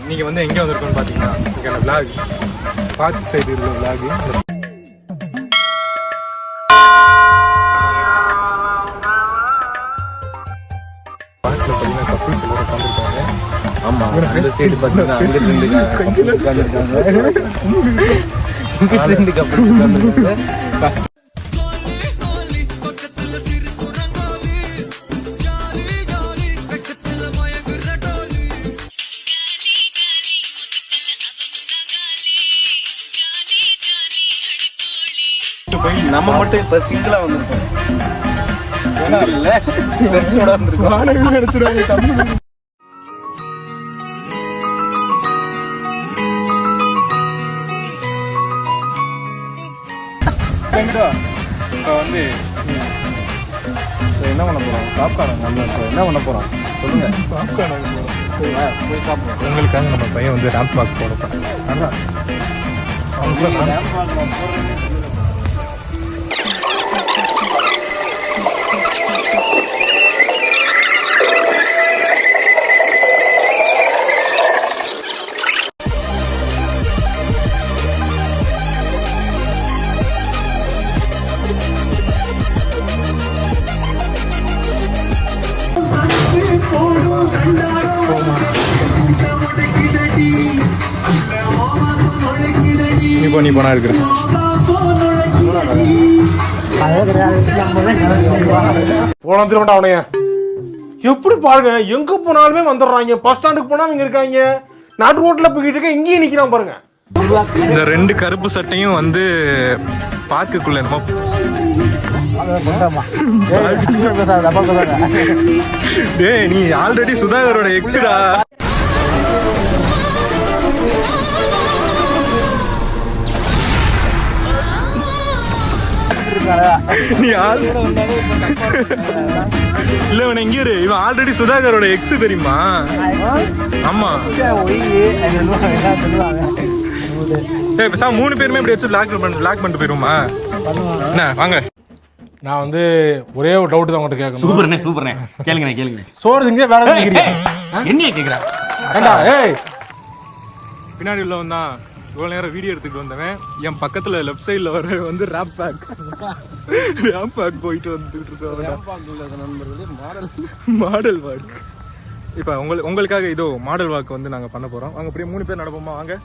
இன்னைக்கு வந்து எங்கே வந்திருக்கோம்னு பார்த்தீங்கன்னா இங்கே விளாக் பார்க் சைடு இருக்கிற விளாகு பார்க்கில் பார்த்தீங்கன்னா கப்புள்ஸ் எல்லாம் உட்காந்துருக்காங்க. ஆமாம், அந்த சைடு பார்த்தீங்கன்னா அங்கே ரெண்டு உட்காந்துருக்காங்க, ரெண்டு கப்புள்ஸ் உட்காந்துருக்காங்க. நம்ம மட்டும் இப்ப சிங்கிளா வந்திருக்கோம். வந்து என்ன பண்ண போறோம்? பாப்கார்ன். நம்ம என்ன பண்ண போறோம் சொல்லுங்க. பாப்கார்ன் போய் சாப்பிடுவோம். உங்களுக்காக நம்ம பையன் வந்து ரேம்ப் வாக் போட போறோம். நீ போனா இருக்கிற போனதுல அவனைய எப்படி பாருங்க, எங்க போனாலுமே வந்துடுறாங்க. பஸ் ஸ்டாண்டுக்கு போனா இங்க இருக்காங்க, நாட்டு ரோட்ல போய்கிட்டு இருக்க இங்கேயும் நிக்கிறான் பாருங்க. இந்த ரெண்டு கருப்பு சட்டையும் வந்து பார்க்குள்ள என்னமோ டேய், நீ ஆல்ரெடி சுதாகரோட எக்ஸ்டா. இல்ல இவன் எங்க இரு, இவன் ஆல்ரெடி சுதாகரோட எக்ஸ் தெரியுமா? ஆமா. பேசாம 3 பேருமே இப்படி வச்சு பிளாக் பண்ணிட்டு போயிருமா? என்ன வாங்க. நான் வந்து ஒரே ஒரு டவுட் தான் உங்கள்கிட்ட கேட்கணும். சூப்பர்ண்ணே கேளுங்க. சோறு திங்க வேற என்ன கேட்குறேன்? பின்னாடி உள்ளவன் தான் இவ்வளோ நேரம் வீடியோ எடுத்துக்கிட்டு வந்தவன். என் பக்கத்தில் லெஃப்ட் சைடில் வர வந்து ரேம்ப் பேக் போயிட்டு வந்துட்டு இருக்கோம். Model walk. இப்போ உங்களுக்காக இதோ மாடல் வாக் வந்து நாங்கள் பண்ண போகிறோம். வாங்க அப்படியே 3 பேர் நடப்போமா? வாங்க.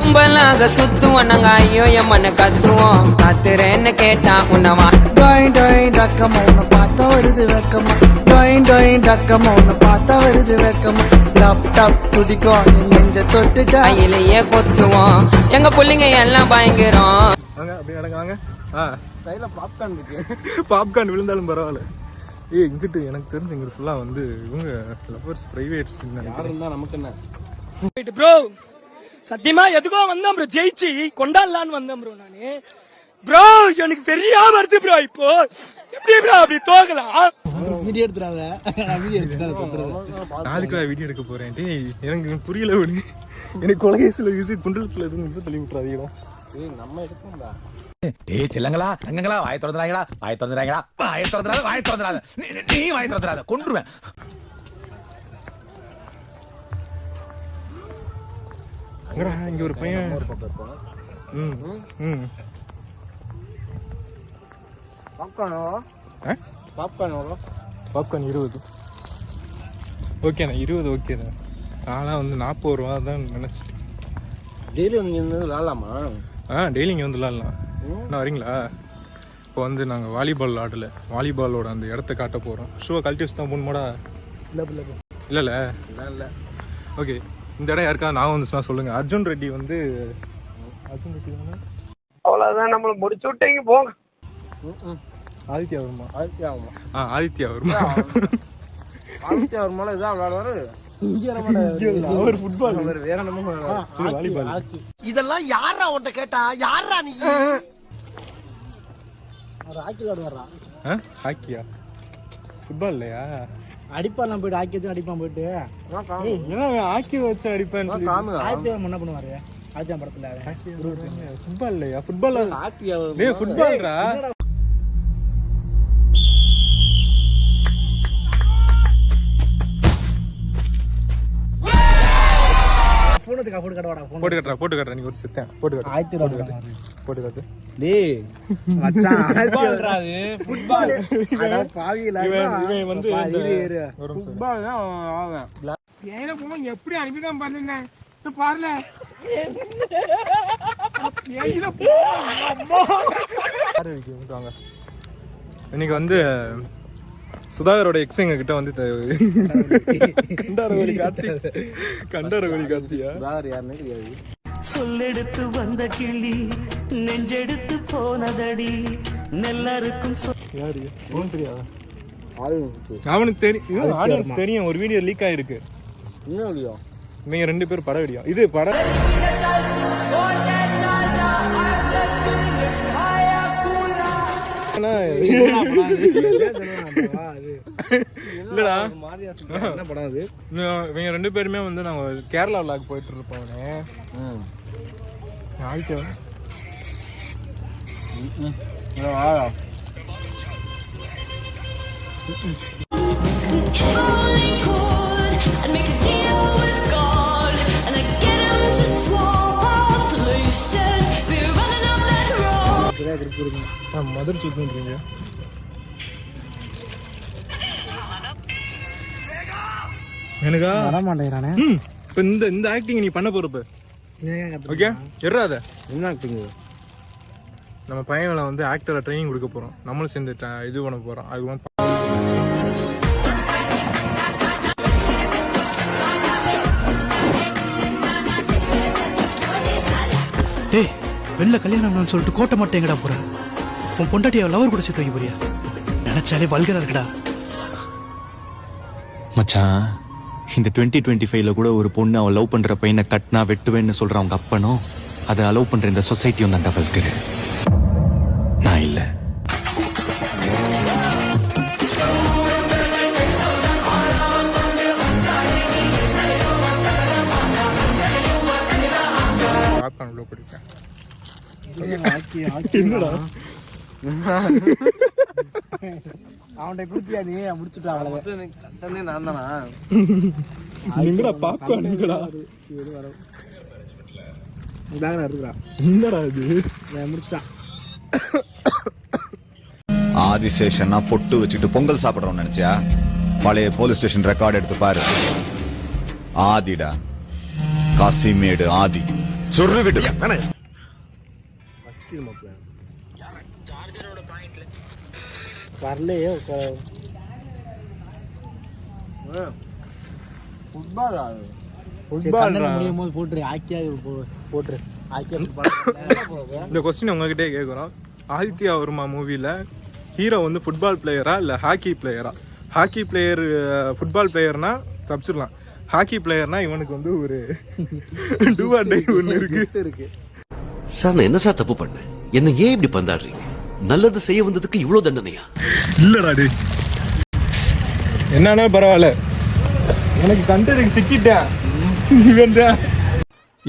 கும்பலாக சுத்துவோம் நாங்க, ஐயோ எம்மன கத்துவோம். கத்துறேன்னு கேட்டா உன்னவா டொய் டொய் டக்கமா உன்னை பார்த்தா வருது வெக்கமா. டொய் டொய் டக்கமா உன்னை பார்த்தா வருது வெக்கமா. டப் டப் துடிக்கும் நெஞ்ச தொட்டு கையிலேயே கொத்துவோம். எங்க பிள்ளைங்க எல்லாம் பயங்கரம். வாங்க அப்படியே நடங்க. வாங்க. பாப்கார்ன் இருக்கு. பாப்கார்ன் விழுந்தாலும் பரவாயில்ல. இங்கிட்டு எனக்கு தெரிஞ்சு இங்க ஃபுல்லா வந்து இவங்க லவர்ஸ் பிரைவேட்ஸ் இருந்தா நமக்கு என்ன ப்ரோ. சத்தியமா எதுக்கோ வந்தேன் ப்ரோ, ஜெயிச்சு கொண்டாடலான்னு வந்தேன் ப்ரோ. நானு ப்ரோ எனக்கு பெரிய வருது ப்ரோ. இப்போ எப்படி ப்ரோ அப்படி தோக்கலாம்? வீடியோ எடுத்துறாத. நாளைக்கு வீடியோ எடுக்க போறேன். எனக்கு புரியல. எனக்கு கொலகேசில இது குண்டலத்துல இருந்து தள்ளி விட்டுறாதீங்க. நம்ம எடுப்போம்டா. டேய் செல்லங்களா தங்கங்களா, வாயை திறந்துறாங்கடா, வாயை திறந்துறாத, நீ வாயை திறந்துறாத, கொன்றுவேன். இங்க ஒரு பையன். பாப்கார்ன் 20. ஓகேண்ணா 20 ஓகேண்ணா. நான்லாம் வந்து 40 ரூபா தான் நினைச்சிட்டேன். டெய்லி வந்து விளாடலாமா? டெய்லி இங்கே வந்து விளாட்லாம். என்ன வரீங்களா? இப்போ வந்து நாங்கள் வாலிபால் ஆடல, வாலிபாலோட அந்த இடத்த காட்ட போகிறோம். ஷூவை கழட்டி வச்சு தான் போகணுமாடா? இல்லை. ஓகே, இந்த இடம் யாருக்கா நான் வந்துச்சுன்னா சொல்லுங்கள். அர்ஜுன் ரெட்டி வந்து அவ்வளவுதான், நம்மள முடிச்சு விட்டீங்க போங்க. ஆதித்யா வருமா? ஆதித்யா வருமா? ஆதித்யா வருமா? இதான் விளாடுவாரு. அவர் ஃபுட்பால் வேற என்னமோ வாலிபால். இதெல்லாம் யாரா உன்கிட்ட கேட்டா? யாரா நீ? ஹாக்கி விளாடுவாரா? ஹாக்கியா? ஃபுட்பால் இல்லையா? அடிப்பான் போயிட்டு ஹாக்கி வச்சு அடிப்பான் போயிட்டு. ஏன்னா ஹாக்கி வச்சு அடிப்பேன்னு சொல்லி ஆதித்யா என்ன பண்ணுவாரு? ஆதித்யா படத்துல ஃபுட்பால் இல்லையா? ஃபுட்பால் ஹாக்கியா? ஃபுட்பால்ரா. போட்டு கட்டுறா நீ ஒரு செத்தேன் போட்டு கட்டு டேய் மச்சான் இவன் வந்து ஃபுட்பால் தான் ஆவேன். ஏன்னா போமா எப்படி அனுப்பிதான் பாருங்க பாருல இன்னைக்கு வந்து சுதாகரோட எக்ஸ் எங்க கிட்ட வந்து கண்டாரவழி காட்சியா சுதாகர் யாருன்னு தெரியாது. சொல்லெடுத்து வந்த கிளி நெஞ்செடுத்து போனதடி நெல்லருக்கும் யாரு ஒன்றும் தெரியாதா ஆளுங்க அவனுக்கு தெரியும் ஆடியன்ஸ் தெரியும் ஒரு வீடியோ லீக் ஆயிருக்கு இன்னும் இல்லையா? நீங்க 2 பேரும் படம் வீடியோ இது படம் இல்லடா என்ன படம் அது? இவங்க 2 பேருமே வந்து நாங்க கேரளா விளாக் போயிட்டு இருப்போம் falling cold and make a deal with God and I get him to swap out places we're running up that road Madurai சுத்துன்றீங்க எனக்கா வர மாட்டேங்கிறானே. இப்ப இந்த ஆக்டிங் நீ பண்ண போறப்ப ஓகே எறாத என்ன ஆக்டிங்? நம்ம பையனை வந்து ஆக்டரை ட்ரைனிங் கொடுக்க போறோம் நம்மளும் சேர்ந்து இது பண்ண போறோம் அது வந்து டேய் வெளில கல்யாணம் சொல்லிட்டு கோட்டை மட்டும் எங்கடா போற? உன் பொண்டாட்டிய லவர் கூட சேர்த்து வைக்க போறியா? நினைச்சாலே வல்கரா இருக்குடா. மச்சான் இந்த 2025ல கூட ஒரு பொண்ணு அவன் லவ் பண்ற பையனை கட்டினா வெட்டுவேன்னு சொல்ற அவங்க அப்பனும் அதை அலோவ் பண்ற இந்த சொசைட்டியும் தான் வல்கரு. நான் இல்ல. அவன்கிட்ட குடுத்தியா நீ? முடிச்சுட்டா நான் தானா? ஆதிசேஷனா பொட்டு வச்சுட்டு பொங்கல் சாப்பிடுறோம் நினைச்சியா? பழைய போலீஸ் ஸ்டேஷன் ரெக்கார்ட் எடுத்து பாரு. ஆதிடா காசிமேடு ஆதி சொல்லு விட்டு வரலையே. இந்த கொஸ்டின் உங்ககிட்டே கேட்குறோம். ஆதித்யா வர்மா மூவில ஹீரோ வந்து ஃபுட்பால் பிளேயரா இல்ல ஹாக்கி பிளேயரா? ஹாக்கி பிளேயர் ஃபுட்பால் பிளேயர்னா தப்பிச்சிடலாம், ஹாக்கி பிளேயர்னா இவனுக்கு வந்து ஒரு டூ ஆர் டை ஒன்று இருக்கு. சார் நான் என்ன சார் தப்பு பண்ணேன்? என்ன ஏன் இப்படி பந்தாடுறீங்க? நல்லது செய்ய வந்ததுக்கு இவ்வளவு தண்டனையா? இல்லடா டே என்னன்னா பரவாயில்ல, எனக்கு கண்டென்ட் சிக்கிட்டேன். இவன் தான்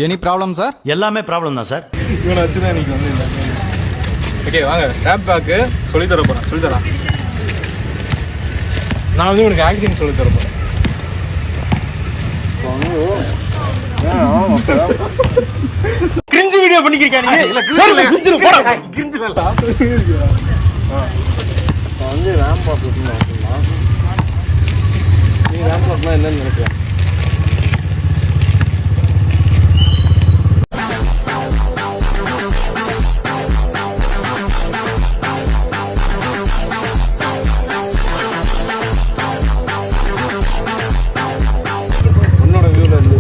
எனி ப்ராப்ளம் சார்? எல்லாமே ப்ராப்ளம் தான் சார். இவனை வச்சுதான் இன்னைக்கு வந்து ஓகே வாங்க ரேப் பேக்கு சொல்லித்தர போறேன். சொல்லித்தரான் நான் வந்து உனக்கு ஆக்டிங் சொல்லித்தர போறேன். கிரிஞ்சு வீடியோ பண்ணிக்கிறேன் வந்து ரேம்ப் வாக் நீ ரேம்ப் வாக்னா என்னன்னு நினைக்கிற? உன்னோட வியூல இருந்து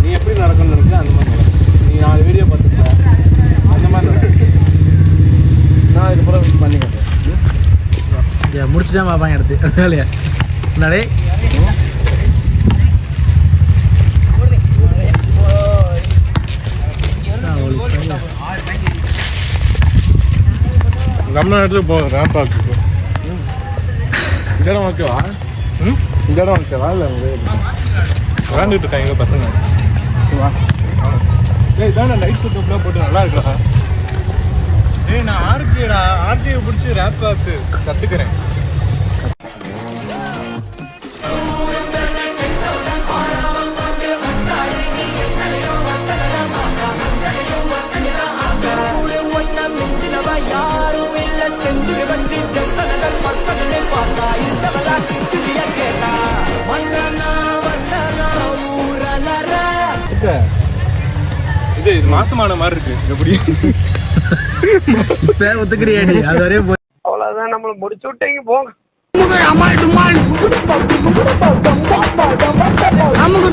நீ எப்படி நடக்கணும்னு நினைக்கிற அந்த மாதிரி நடக்கும். நீ 4 வீடியோ பார்த்துக்க அந்த மாதிரி நடக்கும். நான் இது போல பண்ணிக்கிறேன். முடிச்சுதான் பாப்பாங்க எடுத்து வேலையா நடே. கம்னா எடுத்து போ ரேப் பேக்கு. இந்த இடம் ஓகேவா? இந்த இடம் ஓகேவா? இல்லை விளாண்டுட்டு இருக்காங்க பசங்க. ஏய் இதான் லைட் ஃபுட்லாம் போட்டு நல்லா இருக்கா? ஏய் நான் ஆர்ஜியை பிடிச்சி ரேப் பேக்கு கற்றுக்கிறேன். மாசமான மாதிரி இருக்கு எப்படி ஒத்துக்கிறியாடி அது வரையும் அவ்வளவுதான் நம்மள முடிச்சு விட்டீங்க போங்க. அமுகு